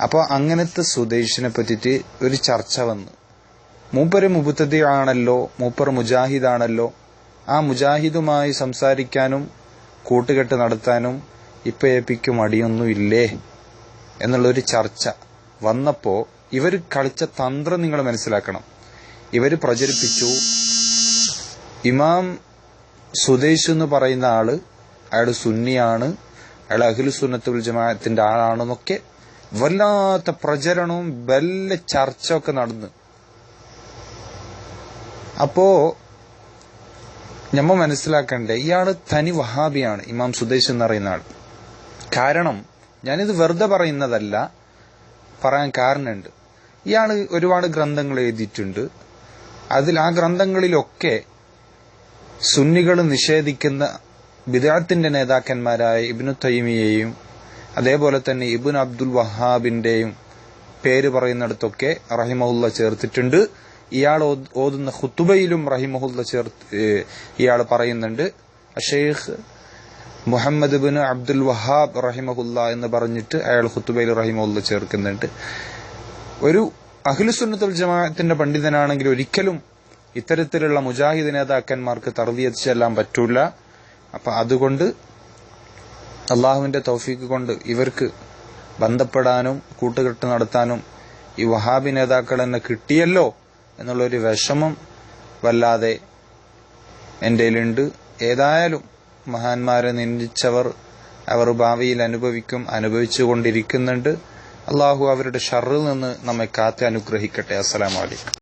അപ്പോൾ അങ്ങനത്തെ സുദൈഷിനെ പറ്റിയിട്ട് ഒരു ചർച്ച വന്നു. മൂപ്പര് മുബത്തദി ആണല്ലോ, മൂപ്പർ മുജാഹിദാണല്ലോ, ആ മുജാഹിദുമായി സംസാരിക്കാനും കൂട്ടുകെട്ട് നടത്താനും ഇപ്പയപ്പിക്ക് മടിയൊന്നും ഇല്ലേ എന്നുള്ളൊരു ചർച്ച വന്നപ്പോൾ ഇവർ കളിച്ച തന്ത്രം നിങ്ങൾ മനസ്സിലാക്കണം. ഇവർ പ്രചരിപ്പിച്ചു, ഇമാം സുദൈഷ് എന്ന് പറയുന്ന ആള് അയാൾ സുന്നിയാണ്, അയാൾ അഹ്ലു സുന്നത്ത് വൽ ജമാഅത്തിന്റെ ആളാണെന്നൊക്കെ വല്ലാത്ത പ്രചരണവും വല്ല ചർച്ചയൊക്കെ നടന്നു. അപ്പോ നമ്മൾ മനസ്സിലാക്കണ്ടേ, ഇയാള് തനി വഹാബിയാണ് ഇമാം സുദൈഷ് എന്ന് പറയുന്ന ആൾ. കാരണം ഞാനിത് വെറുതെ പറയുന്നതല്ല, പറയാൻ കാരണമുണ്ട്. ഇയാള് ഒരുപാട് ഗ്രന്ഥങ്ങൾ എഴുതിയിട്ടുണ്ട്. ആ ഗ്രന്ഥങ്ങളിലൊക്കെ സുന്നികൾ നിഷേധിക്കുന്ന ബിദ്അത്തിന്റെ നേതാക്കന്മാരായ ഇബ്നു തൈമിയയെയും അതേപോലെ തന്നെ ഇബ്നു അബ്ദുൽ വഹാബിന്റെയും പേര് പറയുന്നിടത്തൊക്കെ റഹിമഹുല്ല ചേർത്തിട്ടുണ്ട്. ഇയാൾ ഓതുന്ന ഖുതുബയിലും റഹിമഹുല്ല ഇയാൾ പറയുന്നുണ്ട്. ഷെയ്ഖ് മുഹമ്മദ് ബിൻ അബ്ദുൽ വഹാബ് റഹിമഹുല്ല എന്ന് പറഞ്ഞിട്ട് അയാൾ ഖുതുബയിൽ റഹിമഹുല്ല ചേർക്കുന്നുണ്ട്. ഒരു അഹ്ലുസുന്നത്തുൽ ജമാഅത്തിന്റെ പണ്ഡിതനാണെങ്കിൽ ഒരിക്കലും ഇത്തരത്തിലുള്ള മുജാഹിദ് നേതാക്കന്മാർക്ക് തർബിയത്ത് ചെല്ലാൻ പറ്റൂല. അപ്പൊ അതുകൊണ്ട് അള്ളാഹുവിന്റെ തൗഫീഖ് കൊണ്ട് ഇവർക്ക് ബന്ധപ്പെടാനും കൂട്ടുകെട്ട് നടത്താനും ഈ വഹാബി നേതാക്കൾ എന്നെ കിട്ടിയല്ലോ എന്നുള്ളൊരു വിഷമം വല്ലാതെ എന്റെയിലുണ്ട്. ഏതായാലും മഹാന്മാരെ നിന്ദിച്ചവർ അവർ ഭാവിയിൽ അനുഭവിച്ചുകൊണ്ടിരിക്കുന്നുണ്ട്. അള്ളാഹു അവരുടെ ഷർറിൽ നിന്ന് നമ്മെ കാത്ത് അനുഗ്രഹിക്കട്ടെ. അസ്സലാമു അലൈക്കും.